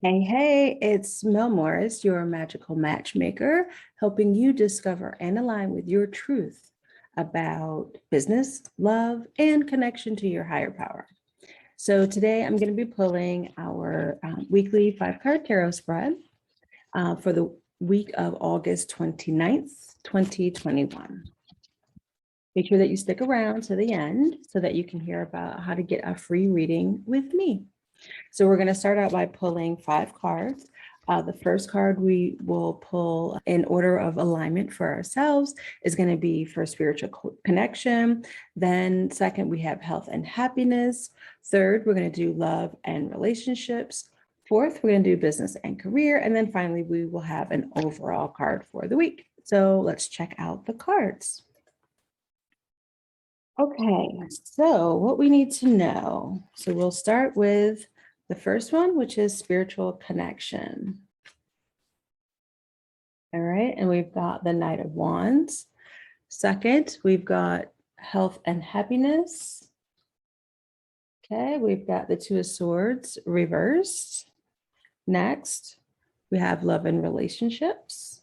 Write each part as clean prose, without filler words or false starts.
Hey, hey, it's Mel Morris, your magical matchmaker, helping you discover and align with your truth about business, love, and connection to your higher power. So today I'm going to be pulling our weekly 5 card tarot spread for the week of August 29th, 2021. Make sure that you stick around to the end so that you can hear about how to get a free reading with me. So we're going to start out by pulling 5 cards. The first card we will pull in order of alignment for ourselves is going to be for spiritual connection. Then second, we have health and happiness. Third, we're going to do love and relationships. Fourth, we're going to do business and career. And then finally, we will have an overall card for the week. So let's check out the cards. Okay, so what we need to know. So we'll start with the first one, which is spiritual connection. All right, and we've got the Knight of Wands. Second, we've got health and happiness. Okay, we've got the Two of Swords reversed. Next, we have love and relationships.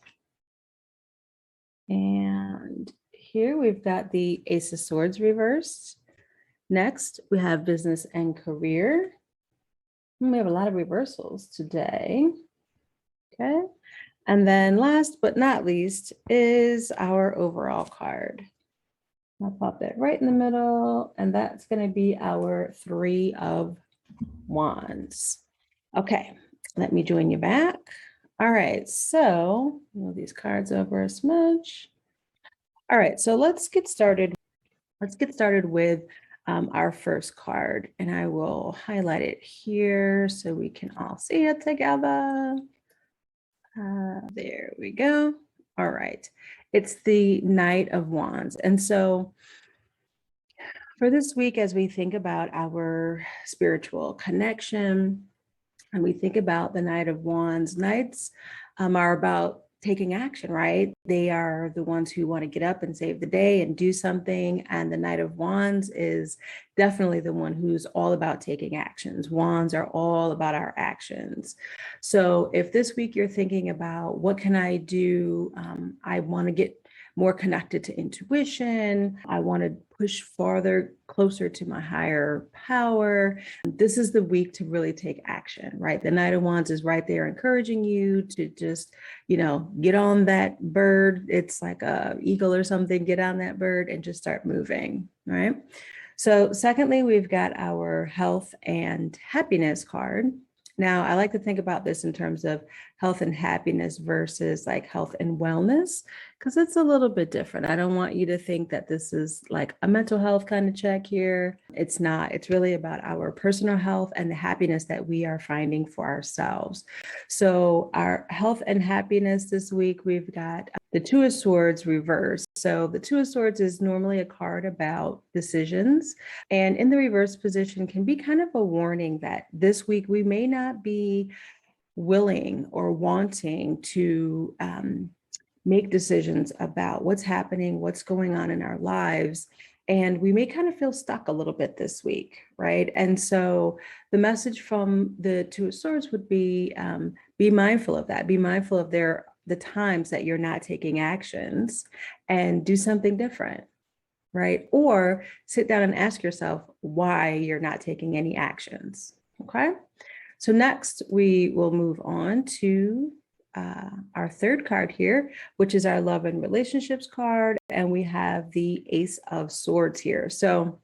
And here we've got the Ace of Swords reversed. Next, we have business and career. We have a lot of reversals today. Okay. And then last but not least is our overall card. I'll pop that right in the middle, and that's going to be our Three of Wands. Okay, let me join you back. All right, so move these cards over a smudge. All right, so let's get started. Let's get started with our first card, and I will highlight it here so we can all see it together. There we go. All right. It's the Knight of Wands. And so for this week, as we think about our spiritual connection and we think about the Knight of Wands, Knights are about taking action, right? They are the ones who want to get up and save the day and do something. And the Knight of Wands is definitely the one who's all about taking actions. Wands are all about our actions. So if this week you're thinking about what can I do? I want to get more connected to intuition. I want to push farther, closer to my higher power. This is the week to really take action, right? The Knight of Wands is right there encouraging you to just, get on that bird. It's like a eagle or something, get on that bird and just start moving, right? So secondly, we've got our health and happiness card. Now, I like to think about this in terms of health and happiness versus like health and wellness, because it's a little bit different. I don't want you to think that this is like a mental health kind of check here. It's not. It's really about our personal health and the happiness that we are finding for ourselves. So our health and happiness this week, we've got the Two of Swords reversed. So the Two of Swords is normally a card about decisions, and in the reverse position can be kind of a warning that this week we may not be willing or wanting to make decisions about what's happening, what's going on in our lives. And we may kind of feel stuck a little bit this week, right? And so the message from the Two of Swords would be mindful of that. Be mindful of the times that you're not taking actions and do something different, right? Or sit down and ask yourself why you're not taking any actions, okay? So next we will move on to our third card here, which is our love and relationships card. And we have the Ace of Swords here. So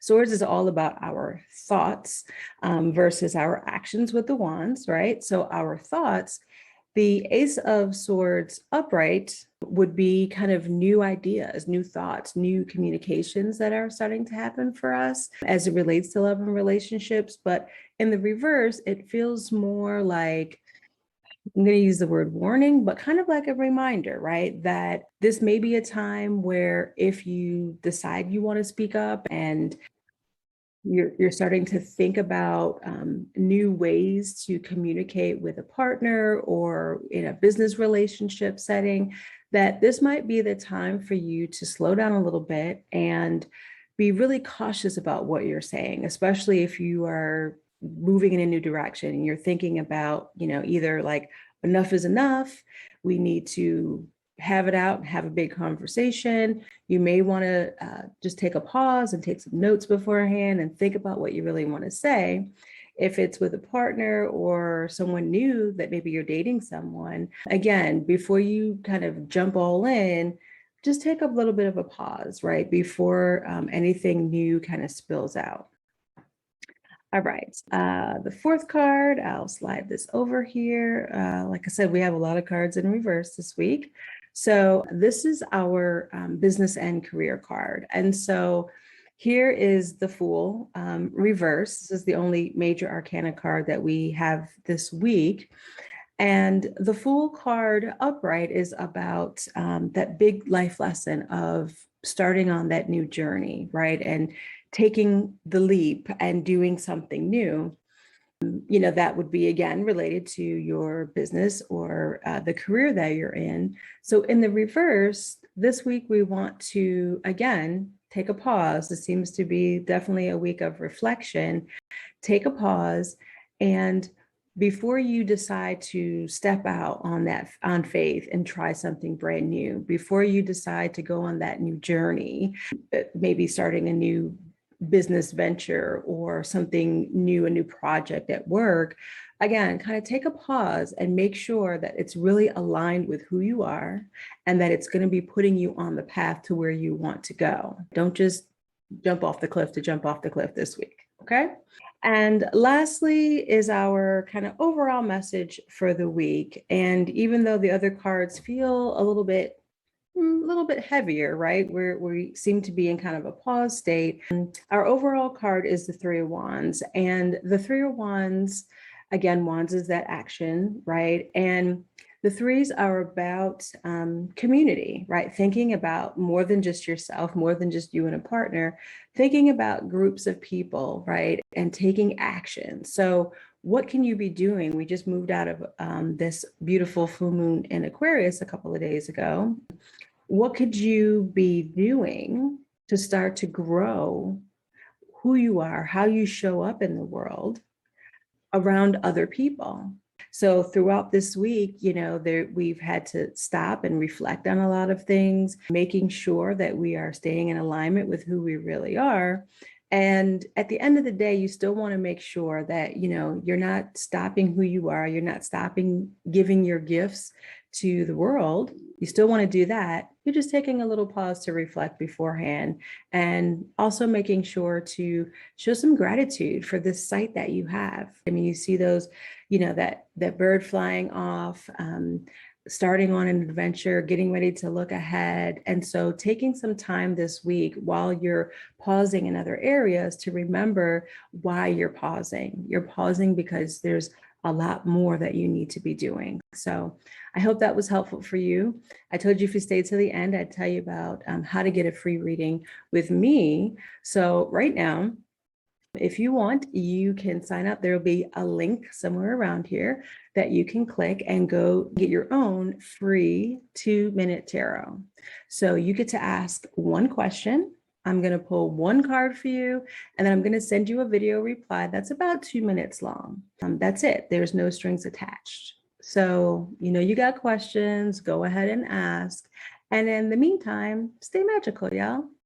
Swords is all about our thoughts versus our actions with the wands, right? So our thoughts, the Ace of Swords upright would be kind of new ideas, new thoughts, new communications that are starting to happen for us as it relates to love and relationships. But in the reverse, it feels more like, I'm going to use the word warning, but kind of like a reminder, right? That this may be a time where if you decide you want to speak up and you're starting to think about new ways to communicate with a partner or in a business relationship setting, that this might be the time for you to slow down a little bit and be really cautious about what you're saying, especially if you are moving in a new direction and you're thinking about, either like enough is enough, we need to have it out and have a big conversation. You may want to just take a pause and take some notes beforehand and think about what you really want to say. If it's with a partner or someone new that maybe you're dating someone, again, before you kind of jump all in, just take a little bit of a pause, right? Before anything new kind of spills out. All right, the fourth card, I'll slide this over here. Like I said, we have a lot of cards in reverse this week. So this is our business and career card. And so here is the Fool reverse. This is the only major arcana card that we have this week. And the Fool card upright is about that big life lesson of starting on that new journey, right? And taking the leap and doing something new. That would be, again, related to your business or the career that you're in. So in the reverse, this week, we want to, again, take a pause. It seems to be definitely a week of reflection. Take a pause, and before you decide to step out on faith and try something brand new, before you decide to go on that new journey, maybe starting a new business venture or something new, a new project at work, again, kind of take a pause and make sure that it's really aligned with who you are and that it's going to be putting you on the path to where you want to go. Don't just jump off the cliff to jump off the cliff this week. Okay. And lastly is our kind of overall message for the week. And even though the other cards feel a little bit heavier, right? We seem to be in kind of a pause state. Our overall card is the Three of Wands. And the Three of Wands, again, wands is that action, right? And the threes are about community, right? Thinking about more than just yourself, more than just you and a partner, thinking about groups of people, right? And taking action. So what can you be doing? We just moved out of this beautiful full moon in Aquarius a couple of days ago. What could you be doing to start to grow who you are, how you show up in the world around other people? So throughout this week, we've had to stop and reflect on a lot of things, making sure that we are staying in alignment with who we really are. And at the end of the day, you still want to make sure that, you're not stopping who you are. You're not stopping giving your gifts to the world. You still want to do that. You're just taking a little pause to reflect beforehand and also making sure to show some gratitude for this sight that you have. I mean, you see those, that bird flying off, starting on an adventure, getting ready to look ahead. And so taking some time this week while you're pausing in other areas to remember why you're pausing. You're pausing because there's a lot more that you need to be doing. So I hope that was helpful for you. I told you if you stayed to the end, I'd tell you about how to get a free reading with me. So right now, if you want, you can sign up. There'll be a link somewhere around here that you can click and go get your own free 2-minute tarot. So you get to ask one question. I'm going to pull one card for you, and then I'm going to send you a video reply that's about 2 minutes long. That's it. There's no strings attached. So, you got questions, go ahead and ask. And in the meantime, stay magical, y'all.